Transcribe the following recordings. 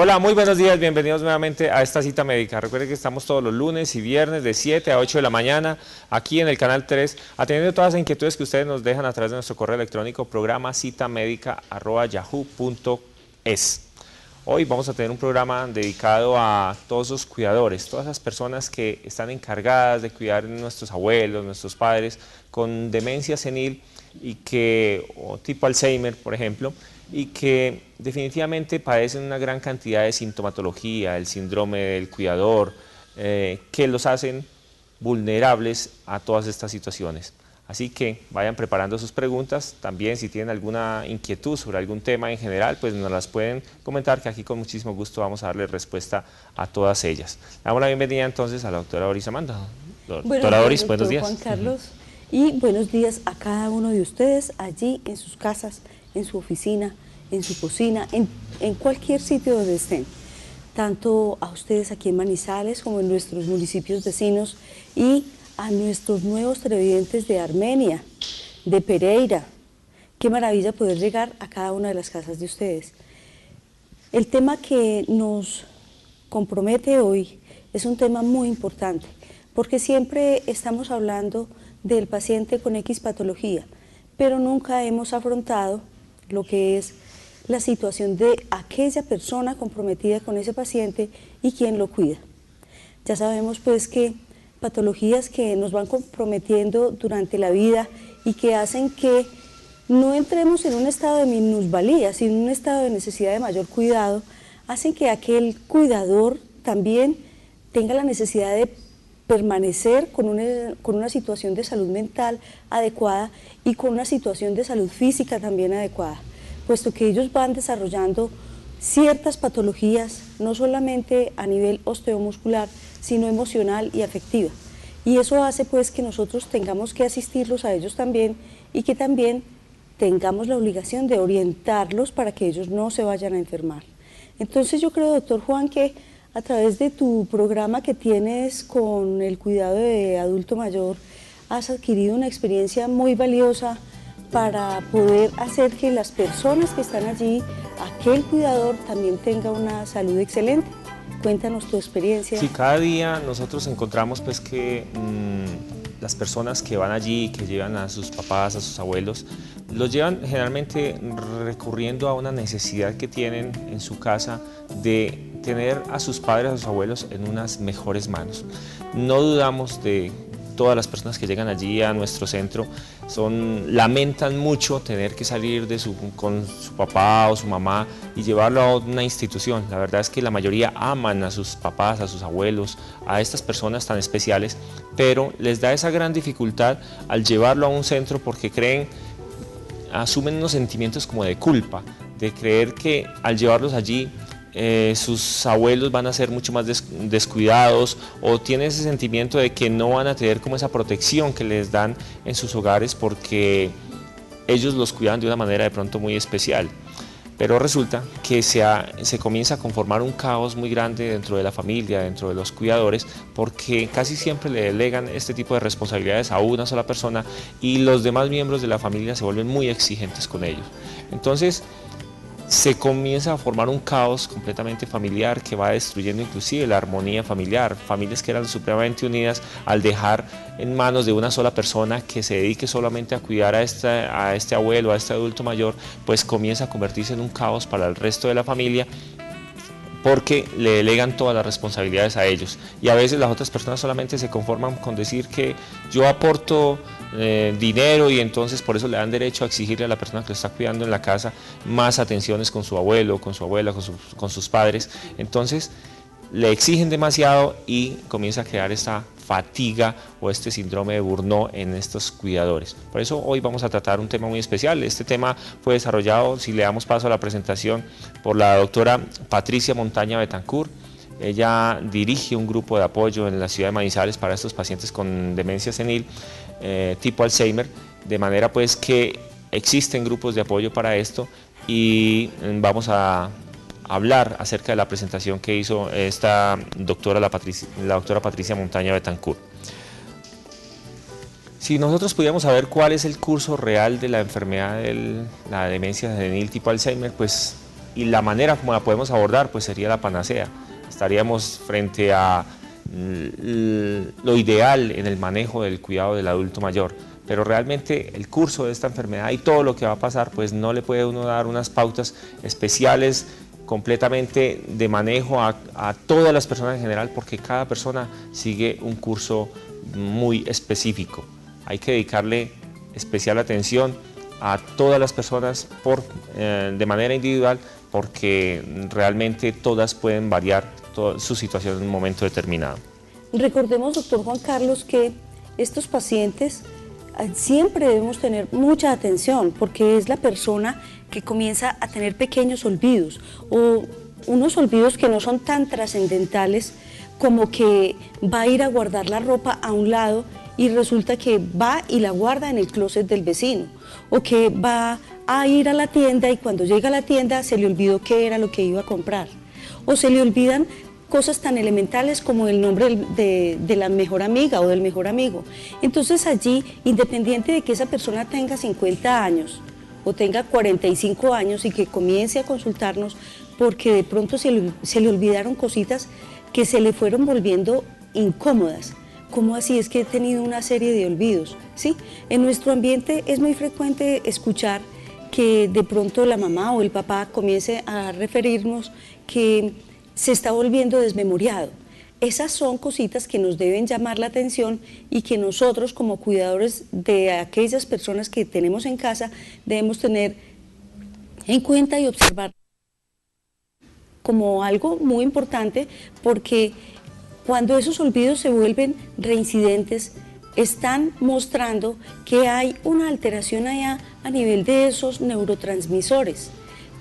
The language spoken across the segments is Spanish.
Hola, muy buenos días, bienvenidos nuevamente a esta cita médica. Recuerden que estamos todos los lunes y viernes de 7 a 8 de la mañana aquí en el canal 3, atendiendo todas las inquietudes que ustedes nos dejan a través de nuestro correo electrónico programa-citamedica@yahoo.es. Hoy vamos a tener un programa dedicado a todos los cuidadores, todas las personas que están encargadas de cuidar a nuestros abuelos, nuestros padres con demencia senil y o tipo Alzheimer, por ejemplo, y que definitivamente padecen una gran cantidad de sintomatología, el síndrome del cuidador, que los hacen vulnerables a todas estas situaciones. Así que vayan preparando sus preguntas. También si tienen alguna inquietud sobre algún tema en general, pues nos las pueden comentar, que aquí con muchísimo gusto vamos a darle respuesta a todas ellas. Le damos la bienvenida entonces a la doctora Doris Amanda. Doctora Doris, buenos días. Juan Carlos, y buenos días a cada uno de ustedes allí en sus casas, en su oficina, en su cocina, en cualquier sitio donde estén. Tanto a ustedes aquí en Manizales como en nuestros municipios vecinos y a nuestros nuevos televidentes de Armenia, de Pereira. Qué maravilla poder llegar a cada una de las casas de ustedes. El tema que nos compromete hoy es un tema muy importante, porque siempre estamos hablando del paciente con X patología, pero nunca hemos afrontado lo que es la situación de aquella persona comprometida con ese paciente y quién lo cuida. Ya sabemos pues que patologías que nos van comprometiendo durante la vida y que hacen que no entremos en un estado de minusvalía, sino en un estado de necesidad de mayor cuidado, hacen que aquel cuidador también tenga la necesidad de permanecer con una situación de salud mental adecuada y con una situación de salud física también adecuada, puesto que ellos van desarrollando ciertas patologías, no solamente a nivel osteomuscular, sino emocional y afectiva. Y eso hace pues que nosotros tengamos que asistirlos a ellos también y que también tengamos la obligación de orientarlos para que ellos no se vayan a enfermar. Entonces yo creo, doctor Juan, que a través de tu programa que tienes con el cuidado de adulto mayor, has adquirido una experiencia muy valiosa para poder hacer que las personas que están allí, aquel cuidador, también tenga una salud excelente. Cuéntanos tu experiencia. Sí, cada día nosotros encontramos pues que las personas que van allí, que llevan a sus papás, a sus abuelos, los llevan generalmente recurriendo a una necesidad que tienen en su casa de tener a sus padres, a sus abuelos en unas mejores manos. No dudamos de todas las personas que llegan allí a nuestro centro, lamentan mucho tener que salir con su papá o su mamá y llevarlo a una institución. La verdad es que la mayoría aman a sus papás, a sus abuelos, a estas personas tan especiales, pero les da esa gran dificultad al llevarlo a un centro porque asumen unos sentimientos como de culpa, de creer que al llevarlos allí sus abuelos van a ser mucho más descuidados, o tienen ese sentimiento de que no van a tener como esa protección que les dan en sus hogares porque ellos los cuidan de una manera de pronto muy especial. Pero resulta que se comienza a conformar un caos muy grande dentro de la familia, dentro de los cuidadores, porque casi siempre le delegan este tipo de responsabilidades a una sola persona y los demás miembros de la familia se vuelven muy exigentes con ellos. Entonces se comienza a formar un caos completamente familiar que va destruyendo inclusive la armonía familiar. Familias que eran supremamente unidas, al dejar en manos de una sola persona que se dedique solamente a cuidar a este abuelo, a este adulto mayor, pues comienza a convertirse en un caos para el resto de la familia, porque le delegan todas las responsabilidades a ellos, y a veces las otras personas solamente se conforman con decir que yo aporto dinero, y entonces por eso le dan derecho a exigirle a la persona que lo está cuidando en la casa más atenciones con su abuelo, con su abuela, con sus padres. Entonces le exigen demasiado y comienza a crear esta fatiga o este síndrome de Burnout en estos cuidadores. Por eso hoy vamos a tratar un tema muy especial. Este tema fue desarrollado, si le damos paso a la presentación, por la doctora Patricia Montaña Betancourt. Ella dirige un grupo de apoyo en la ciudad de Manizales para estos pacientes con demencia senil tipo Alzheimer, de manera pues que existen grupos de apoyo para esto, y vamos a hablar acerca de la presentación que hizo esta doctora, la doctora Patricia Montaña Betancourt. Si nosotros pudiéramos saber cuál es el curso real de la enfermedad de la demencia senil tipo Alzheimer, pues y la manera como la podemos abordar pues sería la panacea. Estaríamos frente a lo ideal en el manejo del cuidado del adulto mayor, pero realmente el curso de esta enfermedad y todo lo que va a pasar, pues no le puede uno dar unas pautas especiales completamente de manejo a todas las personas en general, porque cada persona sigue un curso muy específico. Hay que dedicarle especial atención a todas las personas de manera individual, porque realmente todas pueden variar su situación en un momento determinado. Recordemos, doctor Juan Carlos, que estos pacientes siempre debemos tener mucha atención, porque es la persona que comienza a tener pequeños olvidos, o unos olvidos que no son tan trascendentales como que va a ir a guardar la ropa a un lado y resulta que va y la guarda en el closet del vecino, o que va a ir a la tienda y cuando llega a la tienda se le olvidó qué era lo que iba a comprar, o se le olvidan cosas tan elementales como el nombre de la mejor amiga o del mejor amigo. Entonces allí, independiente de que esa persona tenga 50 años o tenga 45 años y que comience a consultarnos porque de pronto se le olvidaron cositas que se le fueron volviendo incómodas. ¿Cómo así? Es que he tenido una serie de olvidos, ¿sí? En nuestro ambiente es muy frecuente escuchar que de pronto la mamá o el papá comience a referirnos que se está volviendo desmemoriado. Esas son cositas que nos deben llamar la atención y que nosotros como cuidadores de aquellas personas que tenemos en casa debemos tener en cuenta y observar como algo muy importante, porque cuando esos olvidos se vuelven reincidentes, están mostrando que hay una alteración allá a nivel de esos neurotransmisores.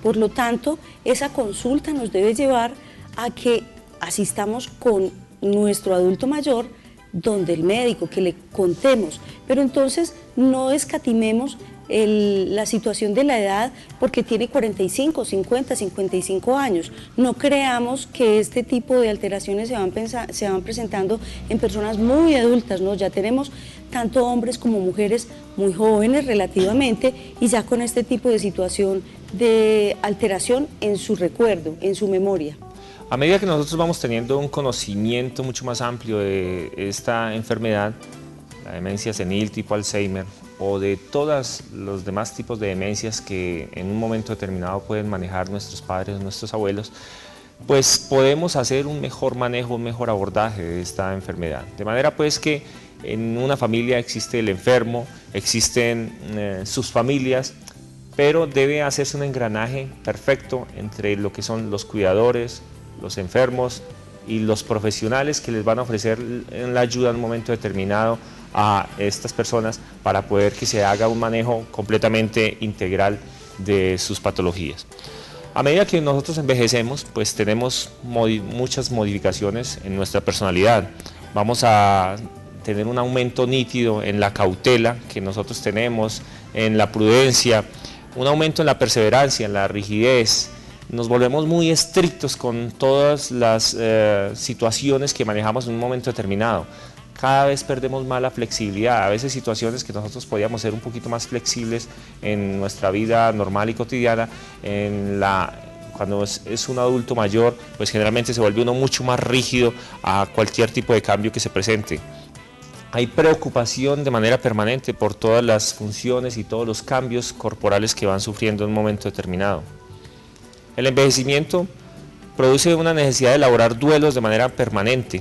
Por lo tanto, esa consulta nos debe llevar a que asistamos con nuestro adulto mayor donde el médico, que le contemos, pero entonces no escatimemos la situación de la edad porque tiene 45, 50, 55 años. No creamos que este tipo de alteraciones se van presentando en personas muy adultas, ¿no? Ya tenemos tanto hombres como mujeres muy jóvenes relativamente y ya con este tipo de situación de alteración en su recuerdo, en su memoria. A medida que nosotros vamos teniendo un conocimiento mucho más amplio de esta enfermedad, la demencia senil tipo Alzheimer, o de todos los demás tipos de demencias que en un momento determinado pueden manejar nuestros padres, nuestros abuelos, pues podemos hacer un mejor manejo, un mejor abordaje de esta enfermedad. De manera pues que en una familia existe el enfermo, existen sus familias, pero debe hacerse un engranaje perfecto entre lo que son los cuidadores, los enfermos y los profesionales que les van a ofrecer la ayuda en un momento determinado a estas personas para poder que se haga un manejo completamente integral de sus patologías. A medida que nosotros envejecemos, pues tenemos muchas modificaciones en nuestra personalidad. Vamos a tener un aumento nítido en la cautela que nosotros tenemos, en la prudencia, un aumento en la perseverancia, en la rigidez. Nos volvemos muy estrictos con todas las situaciones que manejamos en un momento determinado. Cada vez perdemos más la flexibilidad. A veces situaciones que nosotros podíamos ser un poquito más flexibles en nuestra vida normal y cotidiana, cuando es un adulto mayor, pues generalmente se vuelve uno mucho más rígido a cualquier tipo de cambio que se presente. Hay preocupación de manera permanente por todas las funciones y todos los cambios corporales que van sufriendo en un momento determinado. El envejecimiento produce una necesidad de elaborar duelos de manera permanente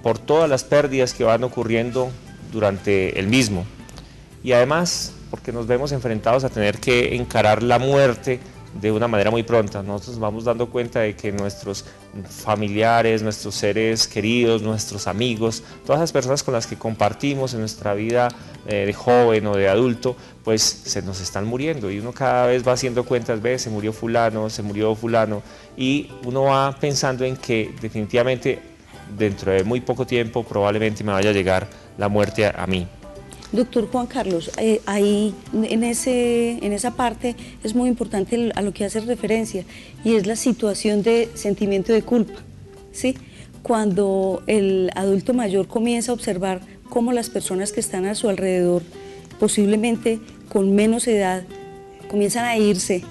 por todas las pérdidas que van ocurriendo durante el mismo, y además porque nos vemos enfrentados a tener que encarar la muerte de una manera muy pronta. Nosotros nos vamos dando cuenta de que nuestros familiares, nuestros seres queridos, nuestros amigos, todas las personas con las que compartimos en nuestra vida de joven o de adulto, pues se nos están muriendo, y uno cada vez va haciendo cuentas, ve, se murió fulano, y uno va pensando en que definitivamente dentro de muy poco tiempo probablemente me vaya a llegar la muerte a mí. Doctor Juan Carlos, ahí en esa parte es muy importante a lo que hace referencia, y es la situación de sentimiento de culpa, ¿sí? Cuando el adulto mayor comienza a observar cómo las personas que están a su alrededor, posiblemente con menos edad, comienzan a irse,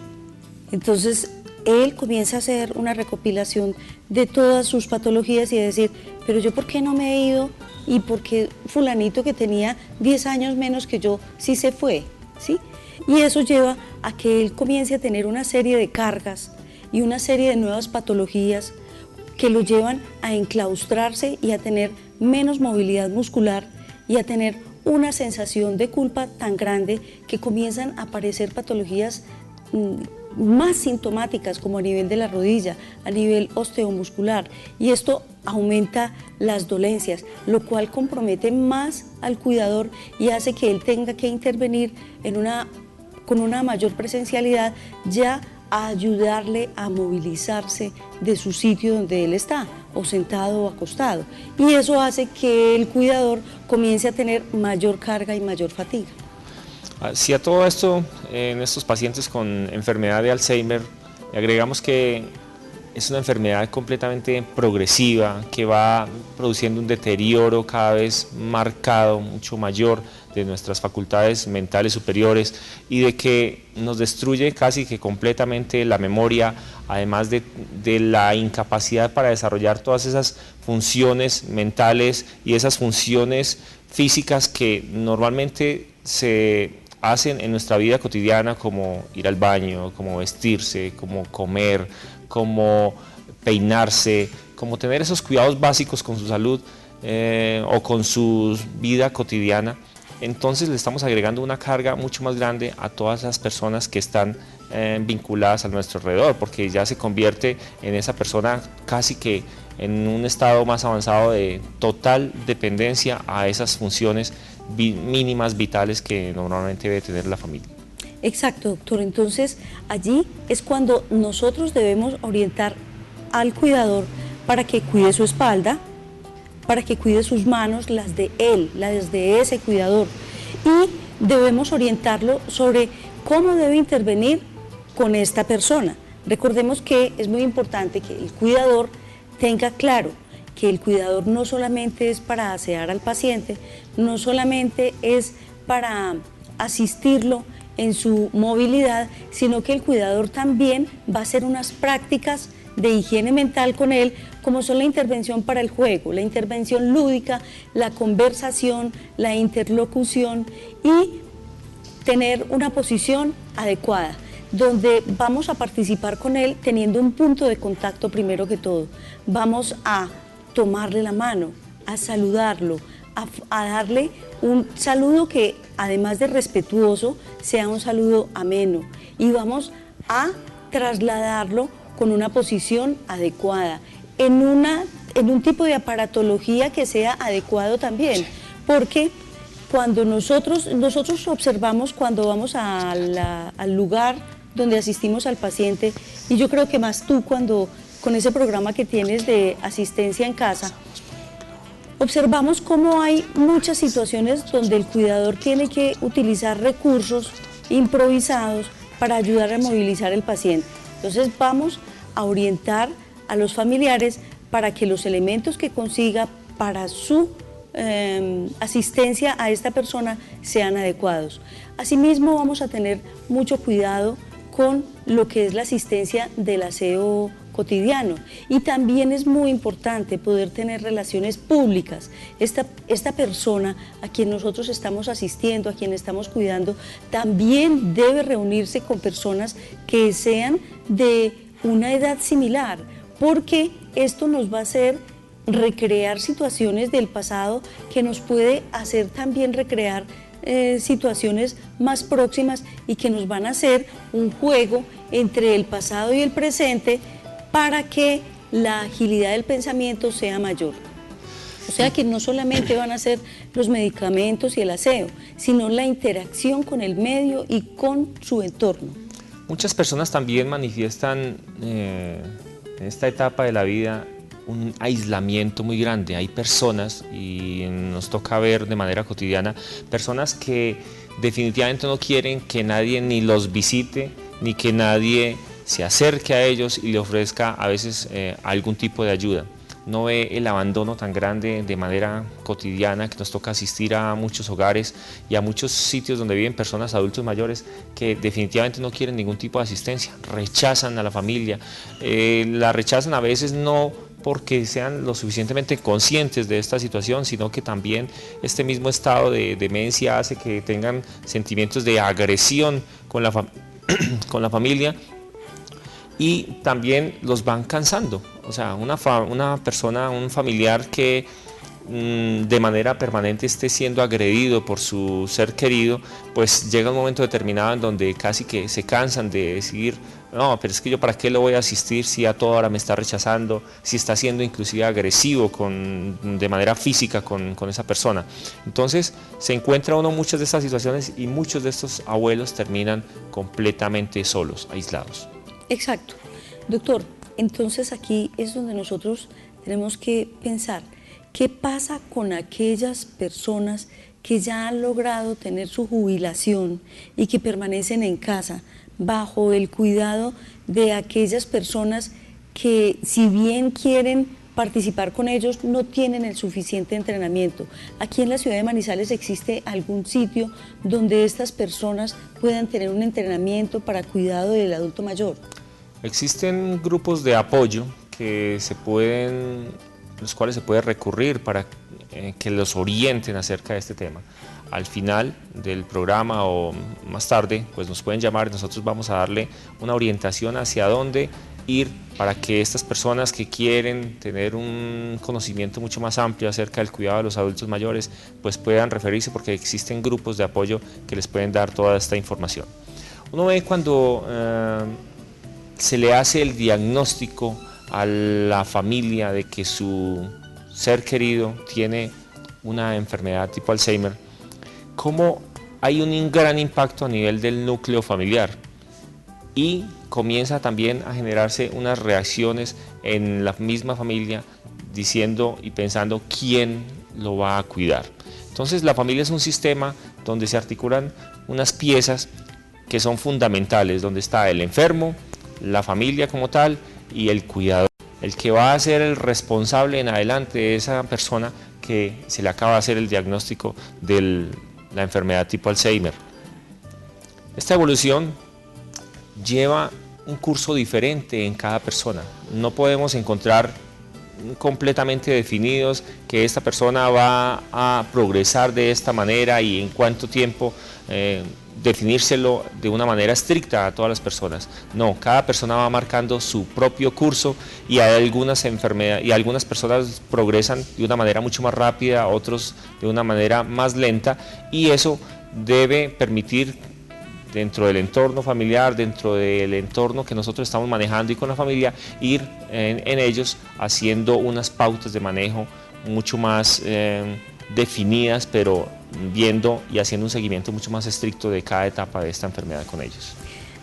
entonces él comienza a hacer una recopilación de todas sus patologías y a decir, pero yo ¿por qué no me he ido? Y por qué fulanito que tenía 10 años menos que yo sí se fue, ¿sí? Y eso lleva a que él comience a tener una serie de cargas y una serie de nuevas patologías que lo llevan a enclaustrarse y a tener menos movilidad muscular y a tener una sensación de culpa tan grande que comienzan a aparecer patologías más sintomáticas, como a nivel de la rodilla, a nivel osteomuscular, y esto aumenta las dolencias, lo cual compromete más al cuidador y hace que él tenga que intervenir con una mayor presencialidad, ya a ayudarle a movilizarse de su sitio donde él está, o sentado o acostado, y eso hace que el cuidador comience a tener mayor carga y mayor fatiga. Si a todo esto, en estos pacientes con enfermedad de Alzheimer, le agregamos que es una enfermedad completamente progresiva, que va produciendo un deterioro cada vez marcado, mucho mayor de nuestras facultades mentales superiores, y de que nos destruye casi que completamente la memoria, además de la incapacidad para desarrollar todas esas funciones mentales y esas funciones físicas que normalmente se hacen en nuestra vida cotidiana, como ir al baño, como vestirse, como comer, como peinarse, como tener esos cuidados básicos con su salud o con su vida cotidiana. Entonces le estamos agregando una carga mucho más grande a todas las personas que están vinculadas a nuestro alrededor, porque ya se convierte en esa persona casi que en un estado más avanzado de total dependencia a esas funciones mínimas, vitales, que normalmente debe tener la familia. Exacto, doctor. Entonces, allí es cuando nosotros debemos orientar al cuidador para que cuide su espalda, para que cuide sus manos, las de él, las de ese cuidador, y debemos orientarlo sobre cómo debe intervenir con esta persona. Recordemos que es muy importante que el cuidador tenga claro que el cuidador no solamente es para asear al paciente, no solamente es para asistirlo en su movilidad, sino que el cuidador también va a hacer unas prácticas de higiene mental con él, como son la intervención para el juego, la intervención lúdica, la conversación, la interlocución y tener una posición adecuada, donde vamos a participar con él teniendo un punto de contacto primero que todo. Vamos a tomarle la mano, a saludarlo, a darle un saludo que, además de respetuoso, sea un saludo ameno, y vamos a trasladarlo con una posición adecuada, en un tipo de aparatología que sea adecuado también, porque cuando nosotros observamos cuando vamos al lugar donde asistimos al paciente, y yo creo que más tú cuando con ese programa que tienes de asistencia en casa, observamos cómo hay muchas situaciones donde el cuidador tiene que utilizar recursos improvisados para ayudar a movilizar al paciente. Entonces vamos a orientar a los familiares para que los elementos que consiga para su asistencia a esta persona sean adecuados. Asimismo, vamos a tener mucho cuidado con lo que es la asistencia del aseo cotidiano, y también es muy importante poder tener relaciones públicas. Esta persona a quien nosotros estamos asistiendo, a quien estamos cuidando, también debe reunirse con personas que sean de una edad similar, porque esto nos va a hacer recrear situaciones del pasado que nos puede hacer también recrear situaciones más próximas y que nos van a hacer un juego entre el pasado y el presente para que la agilidad del pensamiento sea mayor. O sea que no solamente van a ser los medicamentos y el aseo, sino la interacción con el medio y con su entorno. Muchas personas también manifiestan en esta etapa de la vida un aislamiento muy grande. Hay personas, y nos toca ver de manera cotidiana, personas que definitivamente no quieren que nadie ni los visite, ni que nadie se acerque a ellos y le ofrezca a veces algún tipo de ayuda. no ve el abandono tan grande de manera cotidiana que nos toca asistir a muchos hogares y a muchos sitios donde viven personas adultos mayores que definitivamente no quieren ningún tipo de asistencia, rechazan a la familia, la rechazan a veces no porque sean lo suficientemente conscientes de esta situación, sino que también este mismo estado de demencia hace que tengan sentimientos de agresión con la familia, y también los van cansando. O sea, una persona, un familiar que de manera permanente esté siendo agredido por su ser querido, pues llega un momento determinado en donde casi que se cansan de decir, no, pero es que yo para qué lo voy a asistir si a toda hora me está rechazando, si está siendo inclusive agresivo de manera física con esa persona. Entonces se encuentra uno muchas de estas situaciones y muchos de estos abuelos terminan completamente solos, aislados. Exacto. Doctor, entonces aquí es donde nosotros tenemos que pensar, ¿qué pasa con aquellas personas que ya han logrado tener su jubilación y que permanecen en casa bajo el cuidado de aquellas personas que, si bien quieren participar con ellos, no tienen el suficiente entrenamiento? Aquí en la ciudad de Manizales, ¿existe algún sitio donde estas personas puedan tener un entrenamiento para cuidado del adulto mayor? Existen grupos de apoyo los cuales se puede recurrir para que los orienten acerca de este tema. Al final del programa o más tarde, pues nos pueden llamar y nosotros vamos a darle una orientación hacia dónde ir para que estas personas que quieren tener un conocimiento mucho más amplio acerca del cuidado de los adultos mayores, pues puedan referirse, porque existen grupos de apoyo que les pueden dar toda esta información. Uno ve cuando se le hace el diagnóstico a la familia de que su ser querido tiene una enfermedad tipo Alzheimer, cómo hay un gran impacto a nivel del núcleo familiar y comienza también a generarse unas reacciones en la misma familia diciendo y pensando quién lo va a cuidar. Entonces la familia es un sistema donde se articulan unas piezas que son fundamentales, donde está el enfermo, la familia como tal y el cuidador, el que va a ser el responsable en adelante de esa persona que se le acaba de hacer el diagnóstico de la enfermedad tipo Alzheimer. Esta evolución lleva un curso diferente en cada persona. No podemos encontrar completamente definidos que esta persona va a progresar de esta manera y en cuánto tiempo, definírselo de una manera estricta a todas las personas. No, cada persona va marcando su propio curso y hay algunas enfermedades y algunas personas progresan de una manera mucho más rápida, otros de una manera más lenta, y eso debe permitir, dentro del entorno familiar, dentro del entorno que nosotros estamos manejando y con la familia, ir en ellos haciendo unas pautas de manejo mucho más definidas, pero viendo y haciendo un seguimiento mucho más estricto de cada etapa de esta enfermedad con ellos.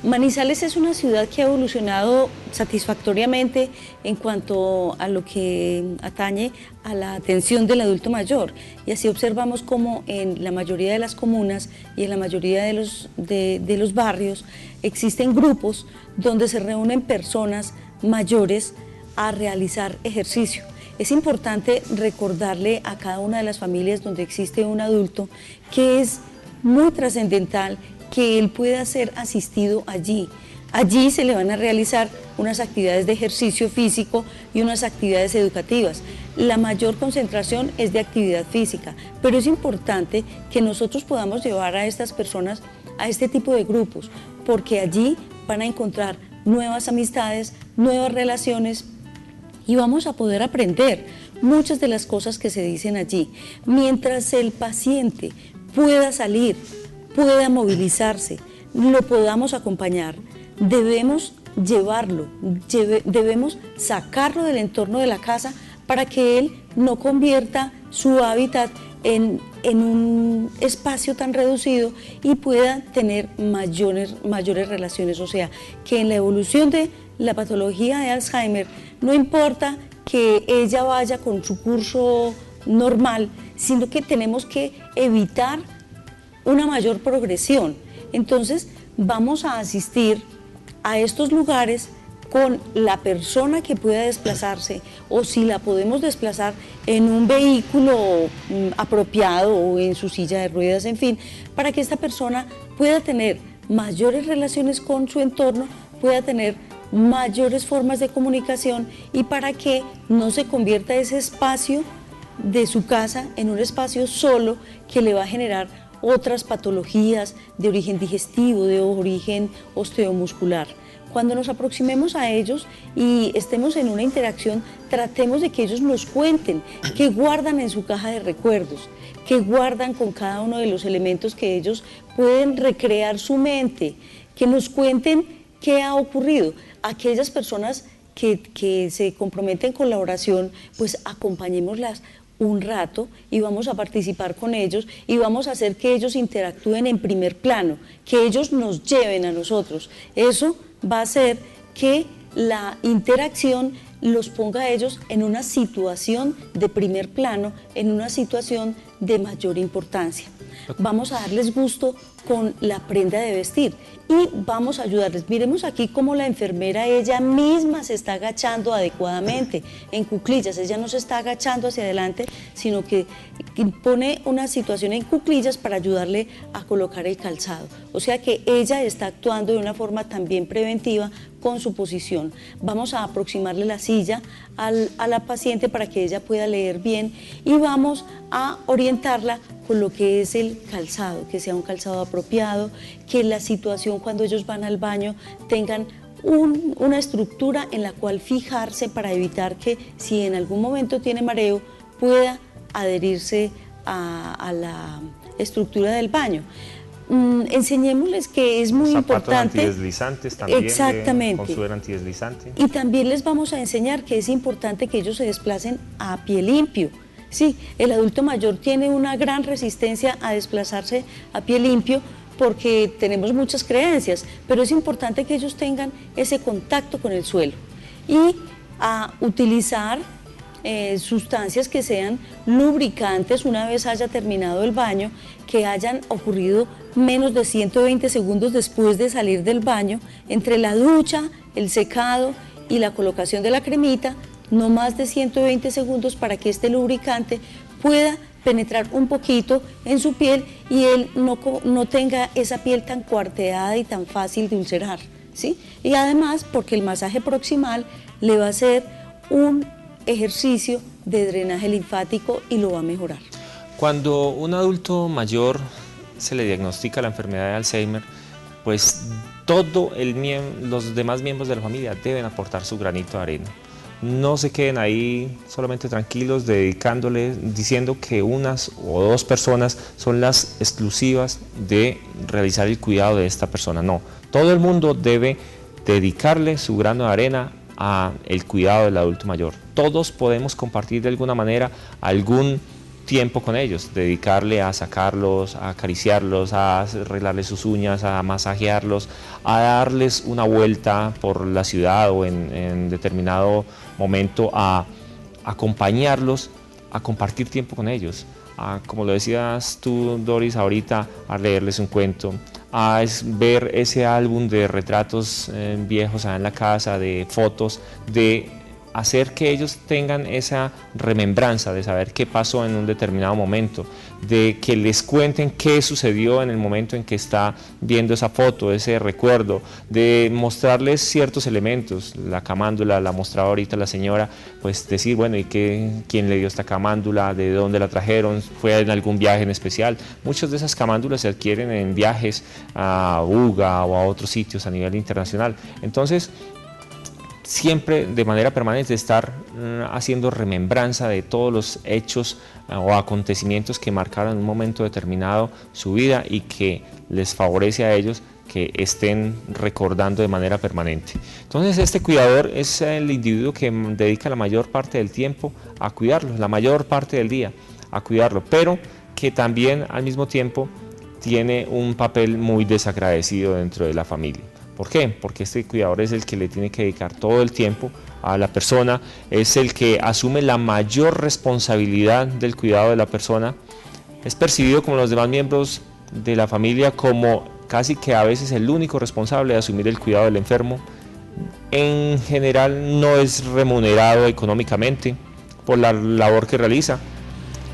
Manizales es una ciudad que ha evolucionado satisfactoriamente en cuanto a lo que atañe a la atención del adulto mayor, y así observamos como en la mayoría de las comunas y en la mayoría de los barrios existen grupos donde se reúnen personas mayores a realizar ejercicio. Es importante recordarle a cada una de las familias donde existe un adulto que es muy trascendental que él pueda ser asistido allí. Allí se le van a realizar unas actividades de ejercicio físico y unas actividades educativas. La mayor concentración es de actividad física, pero es importante que nosotros podamos llevar a estas personas a este tipo de grupos, porque allí van a encontrar nuevas amistades, nuevas relaciones, y vamos a poder aprender muchas de las cosas que se dicen allí. Mientras el paciente pueda salir, pueda movilizarse, lo podamos acompañar, debemos llevarlo, debemos sacarlo del entorno de la casa para que él no convierta su hábitat en un espacio tan reducido y pueda tener mayores relaciones. O sea, que en la evolución de la patología de Alzheimer no importa que ella vaya con su curso normal, sino que tenemos que evitar una mayor progresión. Entonces vamos a asistir a estos lugares con la persona que pueda desplazarse, o si la podemos desplazar en un vehículo apropiado o en su silla de ruedas, en fin, para que esta persona pueda tener mayores relaciones con su entorno, pueda tener mayores formas de comunicación y para que no se convierta ese espacio de su casa en un espacio solo que le va a generar otras patologías de origen digestivo, de origen osteomuscular. Cuando nos aproximemos a ellos y estemos en una interacción, tratemos de que ellos nos cuenten qué guardan en su caja de recuerdos, qué guardan con cada uno de los elementos que ellos pueden recrear su mente, que nos cuenten qué ha ocurrido. Aquellas personas que se comprometen con la oración, pues acompañémoslas un rato y vamos a participar con ellos y vamos a hacer que ellos interactúen en primer plano, que ellos nos lleven a nosotros. Eso va a hacer que la interacción los ponga a ellos en una situación de primer plano, en una situación de mayor importancia. Vamos a darles gusto con la prenda de vestir y vamos a ayudarles. Miremos aquí cómo la enfermera ella misma se está agachando adecuadamente en cuclillas. Ella no se está agachando hacia adelante, sino que pone una situación en cuclillas para ayudarle a colocar el calzado. O sea que ella está actuando de una forma también preventiva con su posición. Vamos a aproximarle la silla a la paciente para que ella pueda leer bien y vamos a orientarla con lo que es el calzado, que sea un calzado apropiado, que la situación cuando ellos van al baño tengan una estructura en la cual fijarse para evitar que si en algún momento tiene mareo pueda adherirse a la estructura del baño. Enseñémosles que es muy importante. Antideslizantes también. Exactamente. Con suero antideslizante. Y también les vamos a enseñar que es importante que ellos se desplacen a pie limpio. Sí, el adulto mayor tiene una gran resistencia a desplazarse a pie limpio porque tenemos muchas creencias, pero es importante que ellos tengan ese contacto con el suelo y a utilizar sustancias que sean lubricantes una vez haya terminado el baño, que hayan ocurrido menos de 120 segundos después de salir del baño, entre la ducha, el secado y la colocación de la cremita, no más de 120 segundos para que este lubricante pueda penetrar un poquito en su piel y él no tenga esa piel tan cuarteada y tan fácil de ulcerar, ¿sí? Y además porque el masaje proximal le va a hacer un ejercicio de drenaje linfático y lo va a mejorar. Cuando un adulto mayor se le diagnostica la enfermedad de Alzheimer, pues los demás miembros de la familia deben aportar su granito de arena. No se queden ahí solamente tranquilos diciendo que unas o dos personas son las exclusivas de realizar el cuidado de esta persona. No, todo el mundo debe dedicarle su grano de arena al cuidado del adulto mayor. Todos podemos compartir de alguna manera algún tiempo con ellos, dedicarle a sacarlos, a acariciarlos, a arreglarles sus uñas, a masajearlos, a darles una vuelta por la ciudad o en determinado momento a acompañarlos, a compartir tiempo con ellos, como lo decías tú, Doris, ahorita, a leerles un cuento, a ver ese álbum de retratos viejos en la casa, de fotos, de hacer que ellos tengan esa remembranza de saber qué pasó en un determinado momento, de que les cuenten qué sucedió en el momento en que está viendo esa foto, ese recuerdo, de mostrarles ciertos elementos. La camándula la mostraba ahorita la señora, pues decir, bueno, ¿y quién le dio esta camándula? ¿De dónde la trajeron? ¿Fue en algún viaje en especial? Muchas de esas camándulas se adquieren en viajes a Buga o a otros sitios a nivel internacional. Entonces, siempre de manera permanente estar haciendo remembranza de todos los hechos o acontecimientos que marcaron en un momento determinado su vida y que les favorece a ellos que estén recordando de manera permanente. Entonces este cuidador es el individuo que dedica la mayor parte del tiempo a cuidarlo, la mayor parte del día a cuidarlo, pero que también al mismo tiempo tiene un papel muy desagradecido dentro de la familia. ¿Por qué? Porque este cuidador es el que le tiene que dedicar todo el tiempo a la persona, es el que asume la mayor responsabilidad del cuidado de la persona, es percibido como los demás miembros de la familia como casi que a veces el único responsable de asumir el cuidado del enfermo, En general no es remunerado económicamente por la labor que realiza,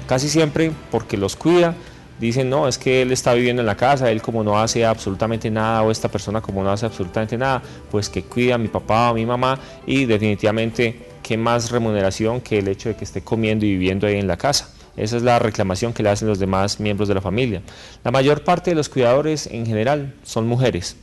casi siempre porque los cuida. Dicen, no, es que él está viviendo en la casa, él como no hace absolutamente nada, o esta persona como no hace absolutamente nada, pues que cuida a mi papá o a mi mamá, y definitivamente qué más remuneración que el hecho de que esté comiendo y viviendo ahí en la casa. Esa es la reclamación que le hacen los demás miembros de la familia. La mayor parte de los cuidadores en general son mujeres,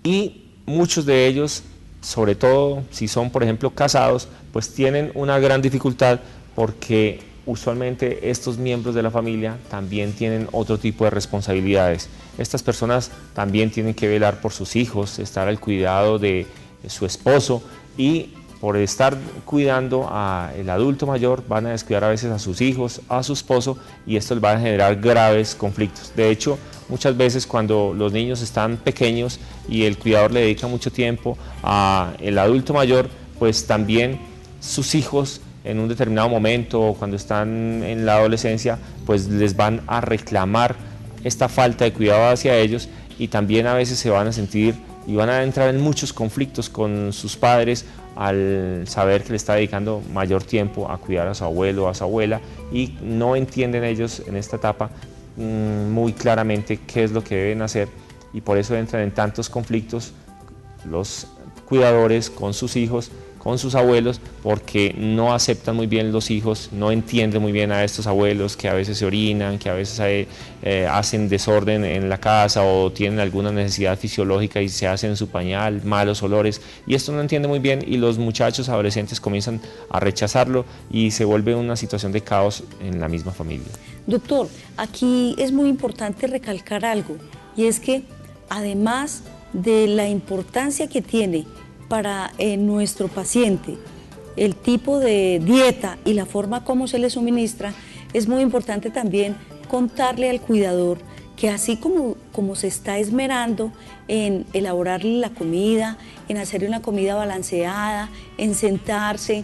y muchos de ellos, sobre todo si son por ejemplo casados, pues tienen una gran dificultad porque usualmente estos miembros de la familia también tienen otro tipo de responsabilidades. Estas personas también tienen que velar por sus hijos, estar al cuidado de su esposo, y por estar cuidando al adulto mayor van a descuidar a veces a sus hijos, a su esposo, y esto les va a generar graves conflictos. De hecho, muchas veces cuando los niños están pequeños y el cuidador le dedica mucho tiempo al adulto mayor, pues también sus hijos en un determinado momento o cuando están en la adolescencia, pues les van a reclamar esta falta de cuidado hacia ellos, y también a veces se van a sentir y van a entrar en muchos conflictos con sus padres al saber que le está dedicando mayor tiempo a cuidar a su abuelo o a su abuela, y no entienden ellos en esta etapa muy claramente qué es lo que deben hacer, y por eso entran en tantos conflictos los cuidadores con sus hijos, con sus abuelos, porque no aceptan muy bien los hijos, no entienden muy bien a estos abuelos que a veces se orinan, que a veces hacen desorden en la casa o tienen alguna necesidad fisiológica y se hacen en su pañal, malos olores, y esto no entiende muy bien, y los muchachos adolescentes comienzan a rechazarlo y se vuelve una situación de caos en la misma familia. Doctor, aquí es muy importante recalcar algo, y es que además de la importancia que tiene para nuestro paciente el tipo de dieta y la forma como se le suministra, es muy importante también contarle al cuidador que así como se está esmerando en elaborarle la comida, en hacerle una comida balanceada, en sentarse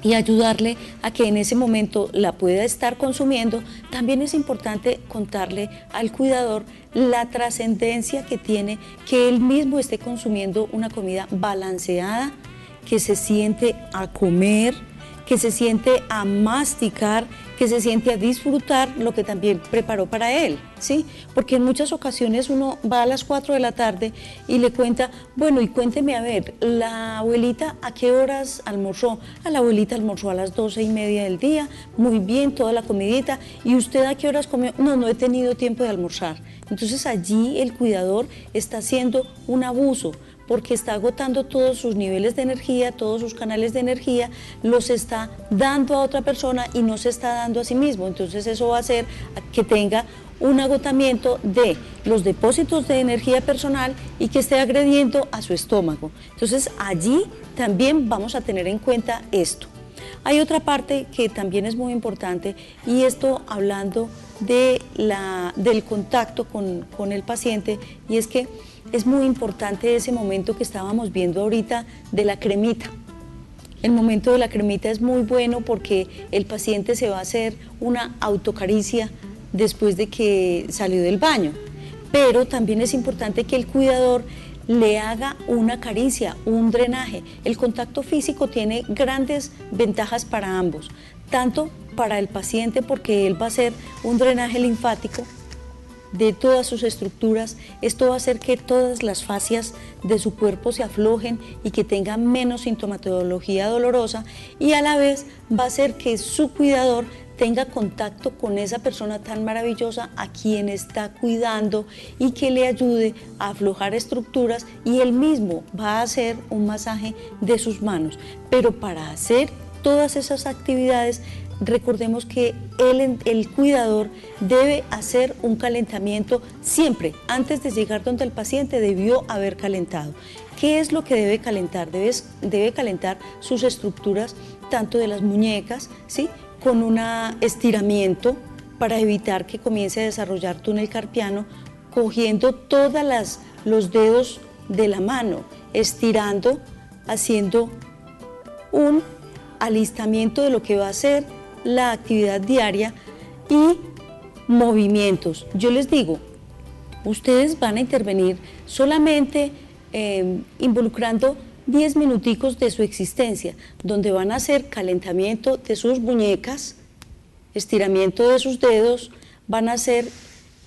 y ayudarle a que en ese momento la pueda estar consumiendo, también es importante contarle al cuidador la trascendencia que tiene que él mismo esté consumiendo una comida balanceada, que se siente a comer, que se siente a masticar, que se siente a disfrutar lo que también preparó para él, ¿sí? Porque en muchas ocasiones uno va a las 4 de la tarde y le cuenta, bueno, y cuénteme a ver, ¿la abuelita a qué horas almorzó? A la abuelita almorzó a las 12:30 del día, muy bien, toda la comidita, ¿y usted a qué horas comió? No, no he tenido tiempo de almorzar. Entonces allí el cuidador está haciendo un abuso, porque está agotando todos sus niveles de energía, todos sus canales de energía, los está dando a otra persona y no se está dando a sí mismo. Entonces eso va a hacer que tenga un agotamiento de los depósitos de energía personal y que esté agrediendo a su estómago. Entonces allí también vamos a tener en cuenta esto. Hay otra parte que también es muy importante, y esto hablando del contacto con el paciente, y es que es muy importante ese momento que estábamos viendo ahorita de la cremita. El momento de la cremita es muy bueno porque el paciente se va a hacer una autocaricia después de que salió del baño, pero también es importante que el cuidador le haga una caricia, un drenaje. El contacto físico tiene grandes ventajas para ambos, tanto para el paciente porque él va a hacer un drenaje linfático de todas sus estructuras. Esto va a hacer que todas las fascias de su cuerpo se aflojen y que tenga menos sintomatología dolorosa, y a la vez va a hacer que su cuidador tenga contacto con esa persona tan maravillosa a quien está cuidando y que le ayude a aflojar estructuras, y él mismo va a hacer un masaje de sus manos. Pero para hacer todas esas actividades, recordemos que el cuidador debe hacer un calentamiento siempre. Antes de llegar donde el paciente debió haber calentado. ¿Qué es lo que debe calentar? Debe calentar sus estructuras, tanto de las muñecas, ¿sí?, con un estiramiento para evitar que comience a desarrollar túnel carpiano, cogiendo todos los dedos de la mano, estirando, haciendo un alistamiento de lo que va a ser la actividad diaria y movimientos. Yo les digo, ustedes van a intervenir solamente involucrando 10 minuticos de su existencia, donde van a hacer calentamiento de sus muñecas, estiramiento de sus dedos, van a hacer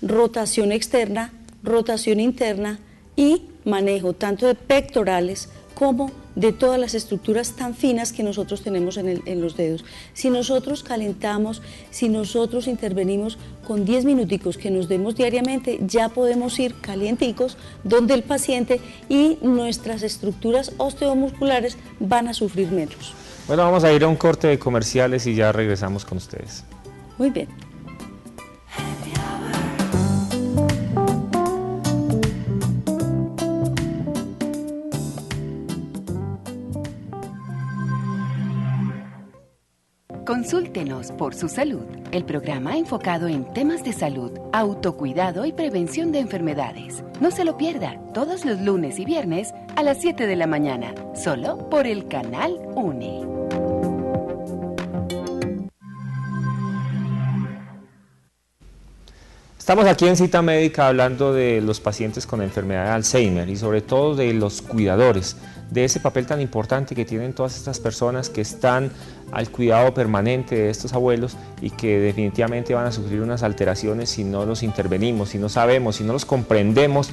rotación externa, rotación interna y manejo tanto de pectorales como de todas las estructuras tan finas que nosotros tenemos en los dedos. Si nosotros calentamos, si nosotros intervenimos con 10 minuticos que nos demos diariamente, ya podemos ir calienticos donde el paciente y nuestras estructuras osteomusculares van a sufrir menos. Bueno, vamos a ir a un corte de comerciales y ya regresamos con ustedes. Muy bien. Consúltenos por su salud, el programa enfocado en temas de salud, autocuidado y prevención de enfermedades. No se lo pierda, todos los lunes y viernes a las 7 de la mañana, solo por el canal UNE. Estamos aquí en Cita Médica hablando de los pacientes con enfermedad de Alzheimer y sobre todo de los cuidadores, de ese papel tan importante que tienen todas estas personas que están al cuidado permanente de estos abuelos y que definitivamente van a sufrir unas alteraciones si no los intervenimos, si no sabemos, si no los comprendemos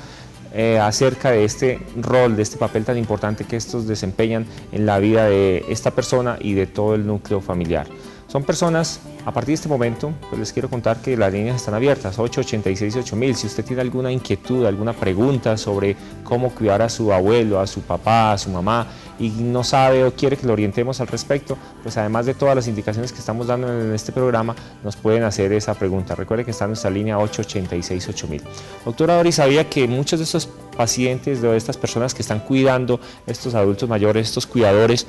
acerca de este rol, de este papel tan importante que estos desempeñan en la vida de esta persona y de todo el núcleo familiar. Son personas, a partir de este momento, pues les quiero contar que las líneas están abiertas, 886-8000. Si usted tiene alguna inquietud, alguna pregunta sobre cómo cuidar a su abuelo, a su papá, a su mamá, y no sabe o quiere que lo orientemos al respecto, pues además de todas las indicaciones que estamos dando en este programa, nos pueden hacer esa pregunta. Recuerde que está en nuestra línea 886-8000. Doctora Dori, ¿sabía que muchos de estos pacientes, de estas personas que están cuidando, estos adultos mayores, estos cuidadores,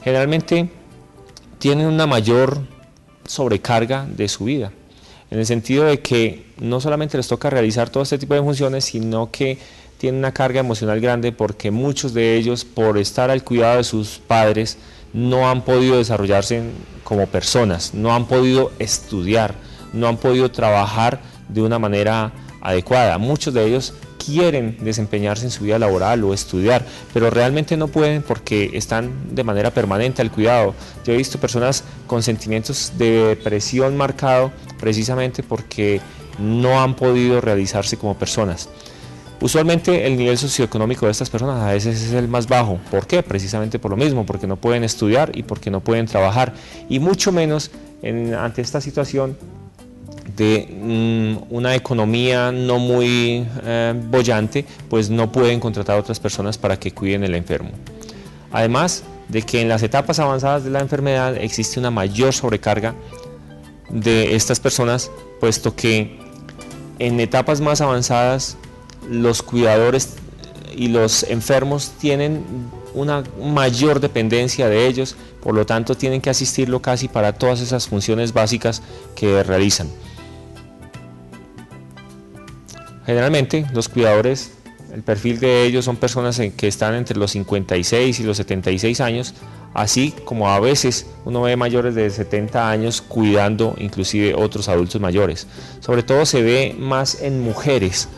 generalmente tienen una mayor sobrecarga de su vida, en el sentido de que no solamente les toca realizar todo este tipo de funciones, sino que tienen una carga emocional grande porque muchos de ellos, por estar al cuidado de sus padres, no han podido desarrollarse como personas, no han podido estudiar, no han podido trabajar de una manera adecuada. Muchos de ellos quieren desempeñarse en su vida laboral o estudiar, pero realmente no pueden porque están de manera permanente al cuidado. Yo he visto personas con sentimientos de depresión marcado precisamente porque no han podido realizarse como personas. Usualmente el nivel socioeconómico de estas personas a veces es el más bajo. ¿Por qué? Precisamente por lo mismo, porque no pueden estudiar y porque no pueden trabajar, y mucho menos ante esta situación de una economía no muy boyante, pues no pueden contratar a otras personas para que cuiden el enfermo. Además de que en las etapas avanzadas de la enfermedad existe una mayor sobrecarga de estas personas, puesto que en etapas más avanzadas los cuidadores y los enfermos tienen una mayor dependencia de ellos, por lo tanto tienen que asistirlo casi para todas esas funciones básicas que realizan. Generalmente los cuidadores, el perfil de ellos son personas que están entre los 56 y los 76 años, así como a veces uno ve mayores de 70 años cuidando inclusive otros adultos mayores. Sobre todo se ve más en mujeres,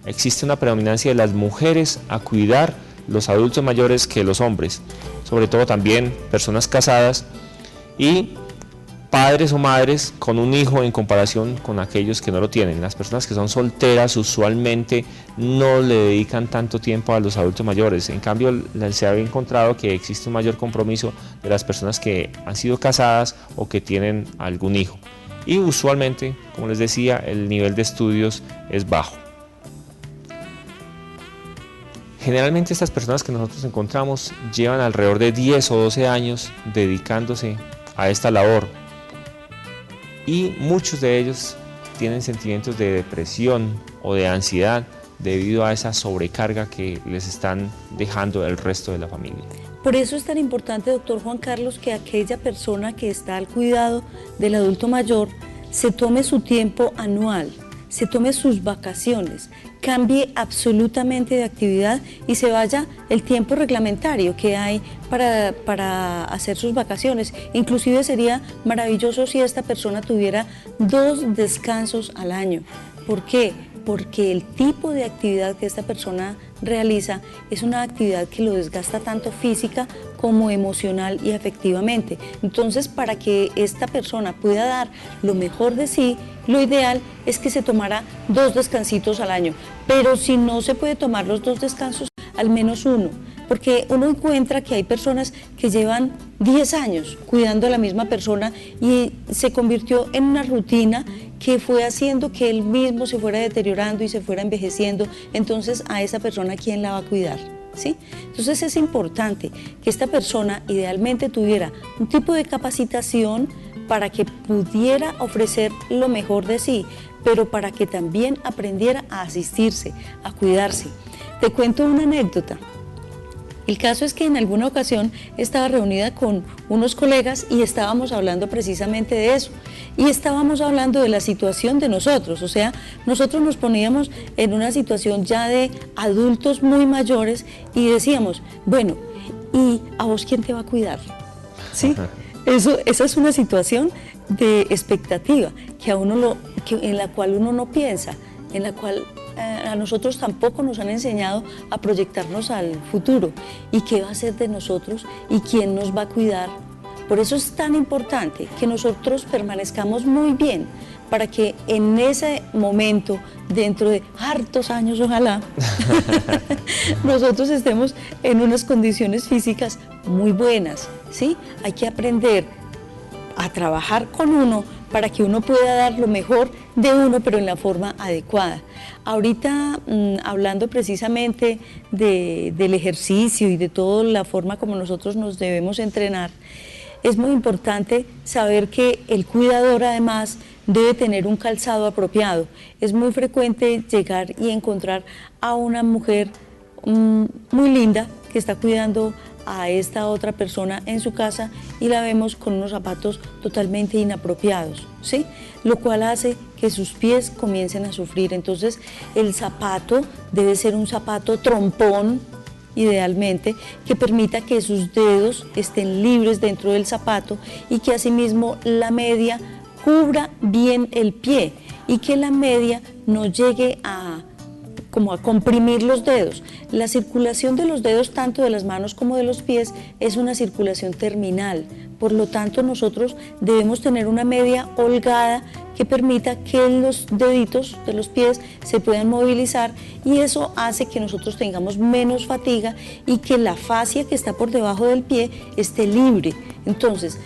existe una predominancia de las mujeres a cuidar los adultos mayores que los hombres, sobre todo también personas casadas y padres o madres con un hijo en comparación con aquellos que no lo tienen. Las personas que son solteras usualmente no le dedican tanto tiempo a los adultos mayores. En cambio, se ha encontrado que existe un mayor compromiso de las personas que han sido casadas o que tienen algún hijo. Y usualmente, como les decía, el nivel de estudios es bajo. Generalmente estas personas que nosotros encontramos llevan alrededor de 10 o 12 años dedicándose a esta labor. Y muchos de ellos tienen sentimientos de depresión o de ansiedad debido a esa sobrecarga que les están dejando el resto de la familia. Por eso es tan importante, doctor Juan Carlos, que aquella persona que está al cuidado del adulto mayor se tome su tiempo anual, se tome sus vacaciones, cambie absolutamente de actividad y se vaya el tiempo reglamentario que hay para hacer sus vacaciones. Inclusive sería maravilloso si esta persona tuviera 2 descansos al año. ¿Por qué? porque el tipo de actividad que esta persona realiza es una actividad que lo desgasta tanto física como emocional y afectivamente. Entonces, para que esta persona pueda dar lo mejor de sí, lo ideal es que se tomara 2 descansitos al año, pero si no se puede tomar los 2 descansos, al menos uno, porque uno encuentra que hay personas que llevan 10 años cuidando a la misma persona y se convirtió en una rutina que fue haciendo que él mismo se fuera deteriorando y se fuera envejeciendo. Entonces, a esa persona, ¿quién la va a cuidar? ¿Sí? Entonces es importante que esta persona idealmente tuviera un tipo de capacitación para que pudiera ofrecer lo mejor de sí, pero para que también aprendiera a asistirse, a cuidarse. Te cuento una anécdota. El caso es que en alguna ocasión estaba reunida con unos colegas y estábamos hablando precisamente de eso. Y estábamos hablando de la situación de nosotros, o sea, nosotros nos poníamos en una situación ya de adultos muy mayores y decíamos, bueno, ¿y a vos quién te va a cuidar? ¿Sí? Esa es una situación de expectativa en la cual uno no piensa, en la cual a nosotros tampoco nos han enseñado a proyectarnos al futuro y qué va a ser de nosotros y quién nos va a cuidar. Por eso es tan importante que nosotros permanezcamos muy bien para que en ese momento, dentro de hartos años ojalá, nosotros estemos en unas condiciones físicas muy buenas, ¿sí? Hay que aprender a trabajar con uno para que uno pueda dar lo mejor de uno, pero en la forma adecuada. Ahorita, hablando precisamente del ejercicio y de toda la forma como nosotros nos debemos entrenar, es muy importante saber que el cuidador además debe tener un calzado apropiado. Es muy frecuente llegar y encontrar a una mujer muy linda que está cuidando a esta otra persona en su casa y la vemos con unos zapatos totalmente inapropiados, ¿sí? Lo cual hace que sus pies comiencen a sufrir. Entonces, el zapato debe ser un zapato trompón, idealmente, que permita que sus dedos estén libres dentro del zapato y que asimismo la media cubra bien el pie y que la media no llegue a comprimir los dedos. La circulación de los dedos, tanto de las manos como de los pies, es una circulación terminal. Por lo tanto, nosotros debemos tener una media holgada que permita que los deditos de los pies se puedan movilizar y eso hace que nosotros tengamos menos fatiga y que la fascia que está por debajo del pie esté libre. Entonces,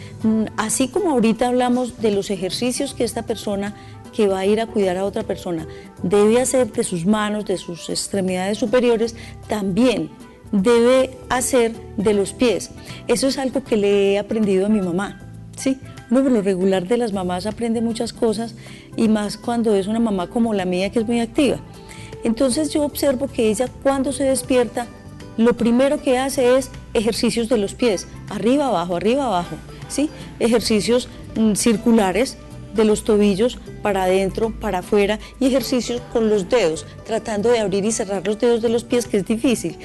así como ahorita hablamos de los ejercicios que esta persona que va a ir a cuidar a otra persona debe hacer de sus manos, de sus extremidades superiores, también debe hacer de los pies. Eso es algo que le he aprendido a mi mamá, ¿sí? Uno por lo regular de las mamás aprende muchas cosas y más cuando es una mamá como la mía que es muy activa. Entonces yo observo que ella cuando se despierta, lo primero que hace es ejercicios de los pies, arriba, abajo, ¿sí? Ejercicios circulares de los tobillos para adentro, para afuera y ejercicios con los dedos, tratando de abrir y cerrar los dedos de los pies, que es difícil.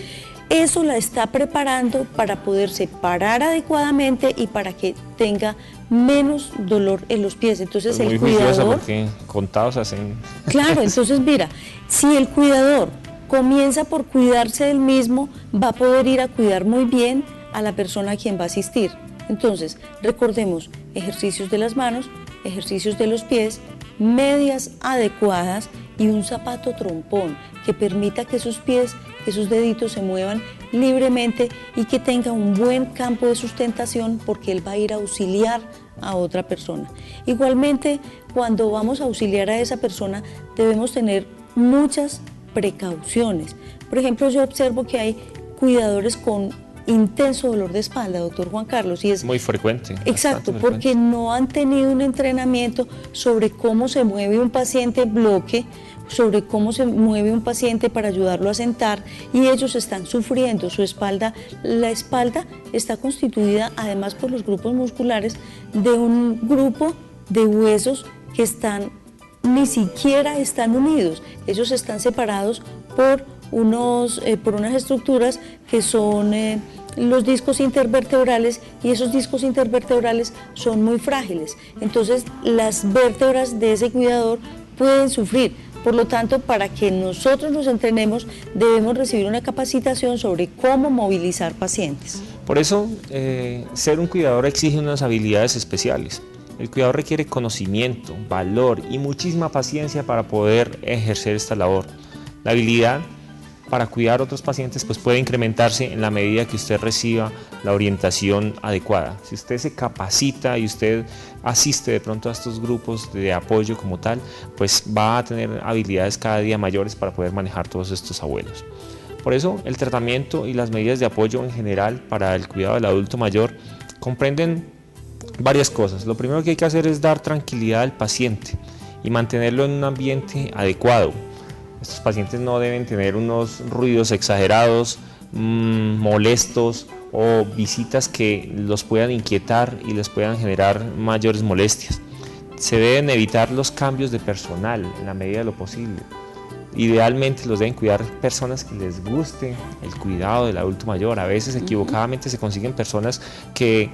Eso la está preparando para poderse parar adecuadamente y para que tenga menos dolor en los pies. Entonces pues el cuidador, porque contados hacen. Claro, entonces mira, si el cuidador comienza por cuidarse del mismo, va a poder ir a cuidar muy bien a la persona a quien va a asistir. Entonces, recordemos, ejercicios de las manos, ejercicios de los pies, medias adecuadas y un zapato trompón que permita que sus pies, que sus deditos se muevan libremente y que tenga un buen campo de sustentación porque él va a ir a auxiliar a otra persona. Igualmente, cuando vamos a auxiliar a esa persona, debemos tener muchas precauciones. Por ejemplo, yo observo que hay cuidadores con intenso dolor de espalda, doctor Juan Carlos, y es muy frecuente. Exacto, porque no han tenido un entrenamiento sobre cómo se mueve un paciente bloque, sobre cómo se mueve un paciente para ayudarlo a sentar y ellos están sufriendo su espalda. La espalda está constituida además por los grupos musculares de un grupo de huesos que ni siquiera están unidos, ellos están separados por unas estructuras que son los discos intervertebrales y esos discos intervertebrales son muy frágiles. Entonces las vértebras de ese cuidador pueden sufrir. Por lo tanto, para que nosotros nos entrenemos, debemos recibir una capacitación sobre cómo movilizar pacientes. Por eso, ser un cuidador exige unas habilidades especiales. El cuidador requiere conocimiento, valor y muchísima paciencia para poder ejercer esta labor. La habilidad para cuidar a otros pacientes pues puede incrementarse en la medida que usted reciba la orientación adecuada. Si usted se capacita y usted asiste de pronto a estos grupos de apoyo como tal, pues va a tener habilidades cada día mayores para poder manejar todos estos abuelos. Por eso el tratamiento y las medidas de apoyo en general para el cuidado del adulto mayor comprenden varias cosas. Lo primero que hay que hacer es dar tranquilidad al paciente y mantenerlo en un ambiente adecuado. Estos pacientes no deben tener unos ruidos exagerados, molestos o visitas que los puedan inquietar y les puedan generar mayores molestias. Se deben evitar los cambios de personal en la medida de lo posible. Idealmente los deben cuidar personas que les guste el cuidado del adulto mayor. A veces equivocadamente se consiguen personas que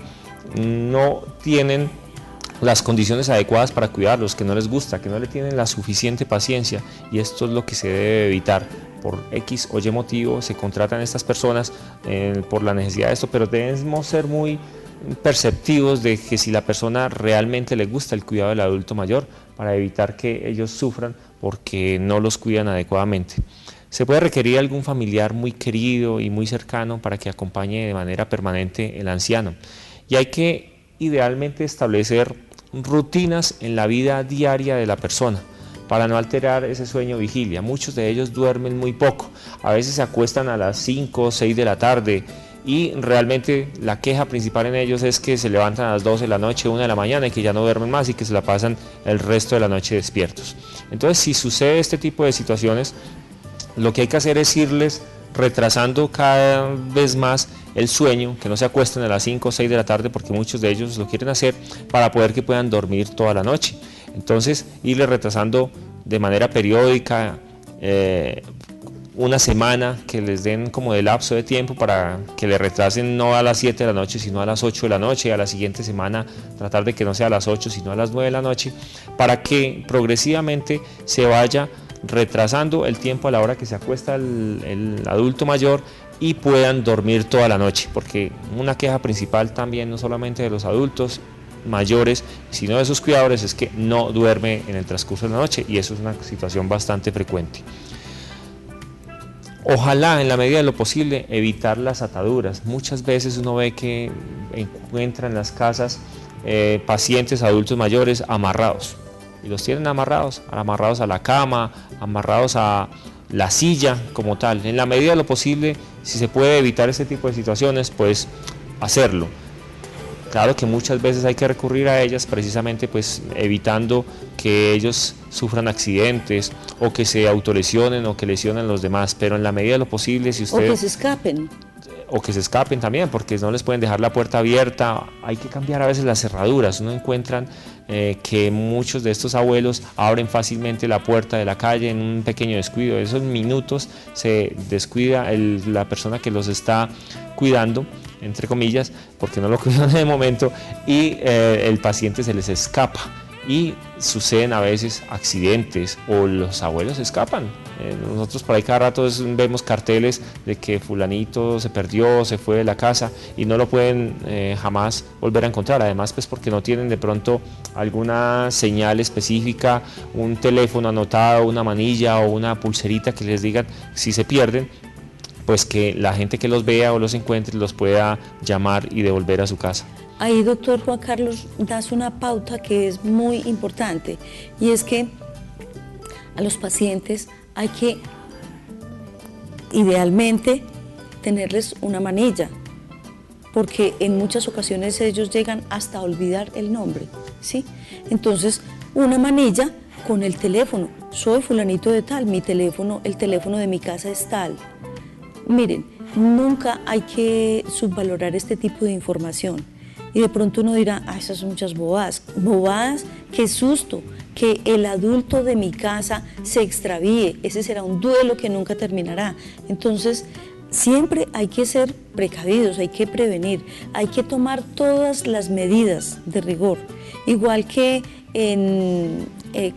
no tienen las condiciones adecuadas para cuidarlos, que no les gusta, que no le tienen la suficiente paciencia, y esto es lo que se debe evitar. Por X o Y motivo se contratan estas personas por la necesidad de esto, pero debemos ser muy perceptivos de que si la persona realmente le gusta el cuidado del adulto mayor, para evitar que ellos sufran porque no los cuidan adecuadamente. Se puede requerir algún familiar muy querido y muy cercano para que acompañe de manera permanente el anciano, y hay que idealmente establecer rutinas en la vida diaria de la persona para no alterar ese sueño vigilia. Muchos de ellos duermen muy poco, a veces se acuestan a las 5 o 6 de la tarde y realmente la queja principal en ellos es que se levantan a las 12 de la noche, 1 de la mañana y que ya no duermen más y que se la pasan el resto de la noche despiertos. Entonces, si sucede este tipo de situaciones, lo que hay que hacer es irles retrasando cada vez más el sueño, que no se acuesten a las 5 o 6 de la tarde, porque muchos de ellos lo quieren hacer para poder que puedan dormir toda la noche. Entonces, irles retrasando de manera periódica, una semana, que les den como de lapso de tiempo para que le retrasen no a las 7 de la noche, sino a las 8 de la noche, y a la siguiente semana tratar de que no sea a las 8, sino a las 9 de la noche, para que progresivamente se vaya retrasando el tiempo a la hora que se acuesta el adulto mayor y puedan dormir toda la noche, porque una queja principal también, no solamente de los adultos mayores, sino de sus cuidadores, es que no duerme en el transcurso de la noche, y eso es una situación bastante frecuente. Ojalá, en la medida de lo posible, evitar las ataduras. Muchas veces uno ve que encuentra en las casas pacientes adultos mayores amarrados, y los tienen amarrados a la cama, amarrados a la silla como tal. En la medida de lo posible, si se puede evitar este tipo de situaciones, pues hacerlo. Claro que muchas veces hay que recurrir a ellas precisamente pues evitando que ellos sufran accidentes o que se autolesionen o que lesionen a los demás, pero en la medida de lo posible, si usted... O que se escapen. O que se escapen también, porque no les pueden dejar la puerta abierta. Hay que cambiar a veces las cerraduras. Uno encuentran que muchos de estos abuelos abren fácilmente la puerta de la calle en un pequeño descuido. En esos minutos se descuida la persona que los está cuidando, entre comillas, porque no lo cuidan en el momento, y el paciente se les escapa. Y suceden a veces accidentes o los abuelos escapan. Nosotros por ahí cada rato vemos carteles de que fulanito se perdió, se fue de la casa y no lo pueden jamás volver a encontrar. Además, pues porque no tienen de pronto alguna señal específica, un teléfono anotado, una manilla o una pulserita que les digan si se pierden, pues que la gente que los vea o los encuentre los pueda llamar y devolver a su casa. Ahí, doctor Juan Carlos, das una pauta que es muy importante, y es que a los pacientes hay que idealmente tenerles una manilla, porque en muchas ocasiones ellos llegan hasta a olvidar el nombre, ¿sí? Entonces, una manilla con el teléfono: soy fulanito de tal, mi teléfono, el teléfono de mi casa es tal. Miren, nunca hay que subvalorar este tipo de información. Y de pronto uno dirá, esas son muchas bobadas. Bobadas, qué susto, que el adulto de mi casa se extravíe. Ese será un duelo que nunca terminará. Entonces, siempre hay que ser precavidos, hay que prevenir, hay que tomar todas las medidas de rigor. Igual que en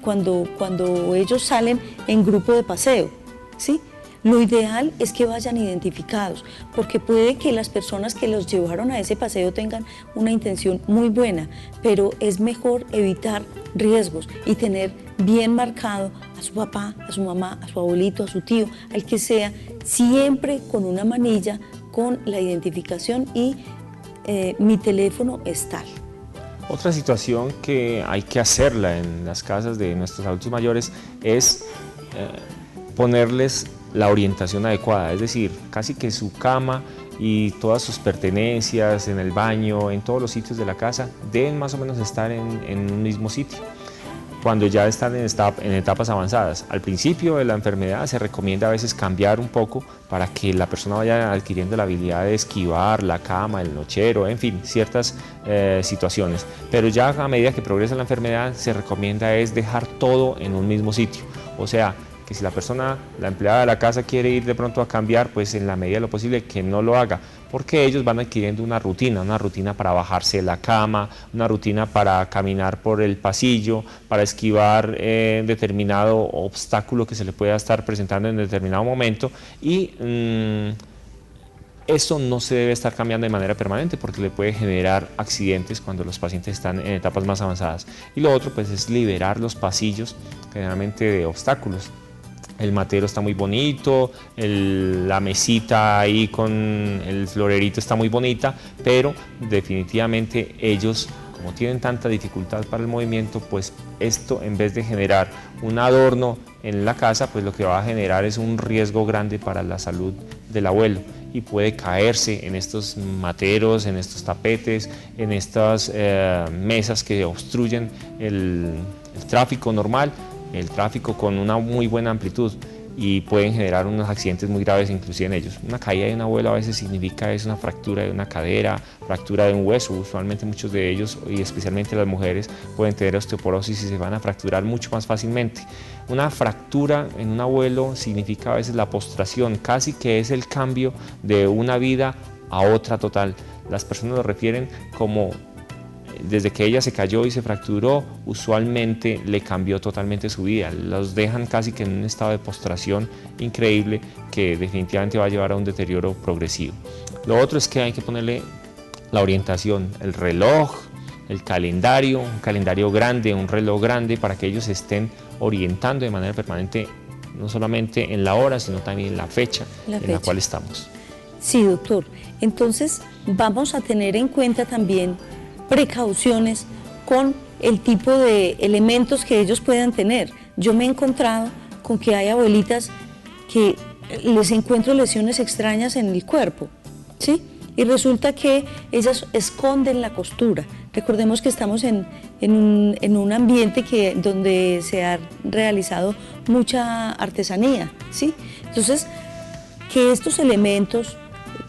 cuando ellos salen en grupo de paseo, ¿sí? Lo ideal es que vayan identificados, porque puede que las personas que los llevaron a ese paseo tengan una intención muy buena, pero es mejor evitar riesgos y tener bien marcado a su papá, a su mamá, a su abuelito, a su tío, al que sea, siempre con una manilla con la identificación y mi teléfono es tal. Otra situación que hay que hacerla en las casas de nuestros adultos mayores es ponerles la orientación adecuada, es decir, casi que su cama y todas sus pertenencias en el baño, en todos los sitios de la casa, deben más o menos estar en un mismo sitio. Cuando ya están en etapas avanzadas. Al principio de la enfermedad se recomienda a veces cambiar un poco para que la persona vaya adquiriendo la habilidad de esquivar la cama, el nochero, en fin, ciertas situaciones. Pero ya a medida que progresa la enfermedad se recomienda es dejar todo en un mismo sitio. O sea, que si la persona, la empleada de la casa quiere ir de pronto a cambiar, pues en la medida de lo posible que no lo haga, porque ellos van adquiriendo una rutina para bajarse de la cama, una rutina para caminar por el pasillo, para esquivar determinado obstáculo que se le pueda estar presentando en determinado momento y eso no se debe estar cambiando de manera permanente porque le puede generar accidentes cuando los pacientes están en etapas más avanzadas. Y lo otro pues es liberar los pasillos generalmente de obstáculos. El matero está muy bonito, la mesita ahí con el florerito está muy bonita, pero definitivamente ellos, como tienen tanta dificultad para el movimiento, pues esto en vez de generar un adorno en la casa, pues lo que va a generar es un riesgo grande para la salud del abuelo y puede caerse en estos materos, en estos tapetes, en estas mesas que obstruyen el tráfico normal, el tráfico con una muy buena amplitud y pueden generar unos accidentes muy graves inclusive en ellos. Una caída de un abuelo a veces significa una fractura de una cadera, fractura de un hueso. Usualmente muchos de ellos, y especialmente las mujeres, pueden tener osteoporosis y se van a fracturar mucho más fácilmente. Una fractura en un abuelo significa a veces la postración, casi que es el cambio de una vida a otra total. Las personas lo refieren como desde que ella se cayó y se fracturó, usualmente le cambió totalmente su vida. Los dejan casi que en un estado de postración increíble que definitivamente va a llevar a un deterioro progresivo. Lo otro es que hay que ponerle la orientación, el reloj, el calendario, un calendario grande, un reloj grande para que ellos estén orientando de manera permanente no solamente en la hora, sino también en la fecha en la cual estamos. Sí, doctor. Entonces vamos a tener en cuenta también precauciones con el tipo de elementos que ellos puedan tener. Yo me he encontrado con que hay abuelitas que les encuentro lesiones extrañas en el cuerpo, ¿sí? Y resulta que ellas esconden la costura. Recordemos que estamos en un ambiente donde se ha realizado mucha artesanía, ¿sí? Entonces, que estos elementos,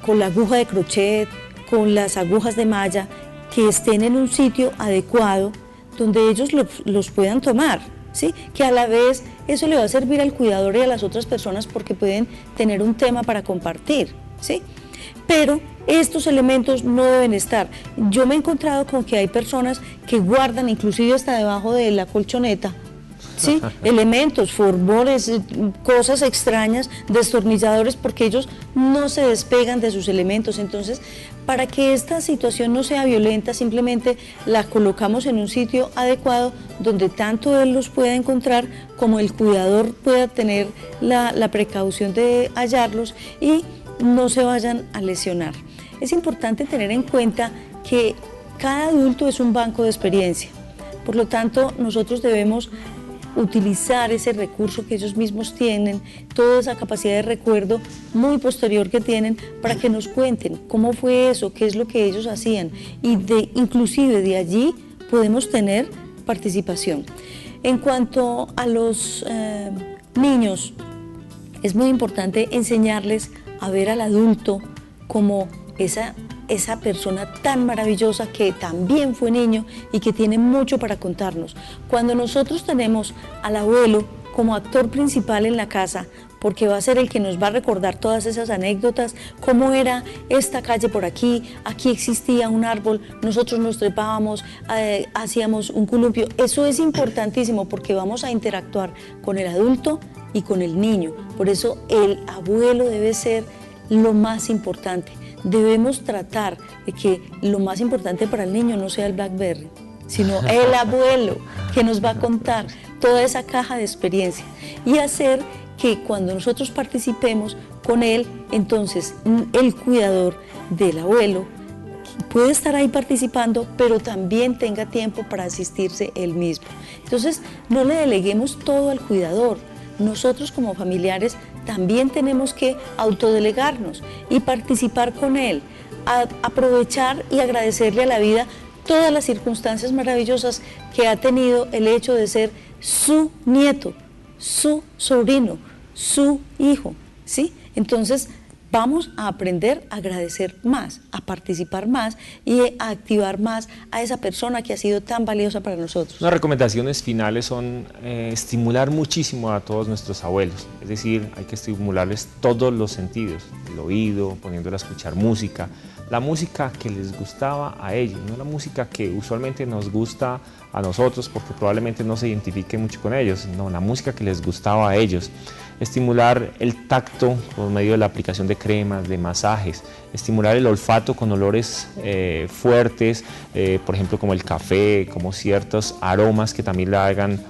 con la aguja de crochet, con las agujas de malla, que estén en un sitio adecuado donde ellos los puedan tomar, ¿sí? Que a la vez eso le va a servir al cuidador y a las otras personas porque pueden tener un tema para compartir, ¿sí? Pero estos elementos no deben estar. Yo me he encontrado con que hay personas que guardan inclusive hasta debajo de la colchoneta, ¿sí? Elementos, forbones, cosas extrañas, destornilladores, porque ellos no se despegan de sus elementos. Entonces, para que esta situación no sea violenta, simplemente la colocamos en un sitio adecuado donde tanto él los pueda encontrar como el cuidador pueda tener la precaución de hallarlos y no se vayan a lesionar. Es importante tener en cuenta que cada adulto es un banco de experiencia. Por lo tanto, nosotros debemos utilizar ese recurso que ellos mismos tienen, toda esa capacidad de recuerdo muy posterior que tienen para que nos cuenten cómo fue eso, qué es lo que ellos hacían y inclusive de allí podemos tener participación. En cuanto a los niños, es muy importante enseñarles a ver al adulto como esa persona tan maravillosa que también fue niño y que tiene mucho para contarnos. Cuando nosotros tenemos al abuelo como actor principal en la casa, porque va a ser el que nos va a recordar todas esas anécdotas, cómo era esta calle por aquí, aquí existía un árbol, nosotros nos trepábamos, hacíamos un columpio. Eso es importantísimo porque vamos a interactuar con el adulto y con el niño. Por eso el abuelo debe ser lo más importante. Debemos tratar de que lo más importante para el niño no sea el BlackBerry, sino el abuelo que nos va a contar toda esa caja de experiencia y hacer que cuando nosotros participemos con él, entonces el cuidador del abuelo puede estar ahí participando, pero también tenga tiempo para asistirse él mismo. Entonces, no le deleguemos todo al cuidador. Nosotros como familiares también tenemos que autodelegarnos y participar con él, aprovechar y agradecerle a la vida todas las circunstancias maravillosas que ha tenido el hecho de ser su nieto, su sobrino, su hijo, ¿sí? Entonces, vamos a aprender a agradecer más, a participar más y a activar más a esa persona que ha sido tan valiosa para nosotros. Las recomendaciones finales son estimular muchísimo a todos nuestros abuelos, es decir, hay que estimularles todos los sentidos, el oído, poniéndoles a escuchar música, la música que les gustaba a ellos, no la música que usualmente nos gusta a nosotros porque probablemente no se identifique mucho con ellos, no, la música que les gustaba a ellos. Estimular el tacto por medio de la aplicación de cremas, de masajes, estimular el olfato con olores fuertes, por ejemplo como el café, como ciertos aromas que también le hagan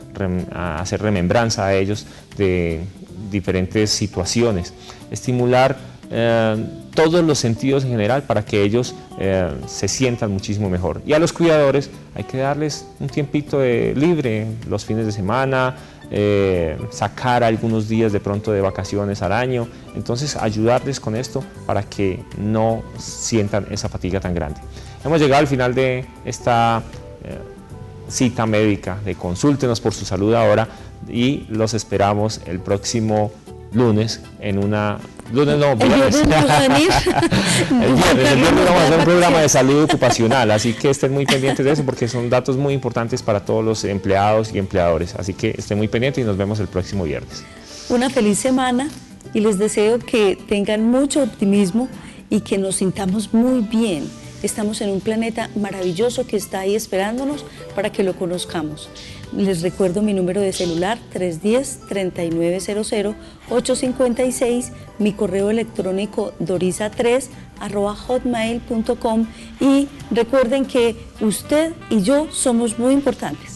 hacer remembranza a ellos de diferentes situaciones. Estimular todos los sentidos en general para que ellos se sientan muchísimo mejor. Y a los cuidadores hay que darles un tiempito libre los fines de semana, sacar algunos días de pronto de vacaciones al año, entonces ayudarles con esto para que no sientan esa fatiga tan grande. Hemos llegado al final de esta cita médica de Consúltenos por su Salud ahora y los esperamos el próximo lunes en una... Lunes no, viernes. El viernes vamos a hacer un programa de salud ocupacional, así que estén muy pendientes de eso porque son datos muy importantes para todos los empleados y empleadores, así que estén muy pendientes y nos vemos el próximo viernes. Una feliz semana y les deseo que tengan mucho optimismo y que nos sintamos muy bien. Estamos en un planeta maravilloso que está ahí esperándonos para que lo conozcamos. Les recuerdo mi número de celular 310-3900-856, mi correo electrónico dorisa3@hotmail.com y recuerden que usted y yo somos muy importantes.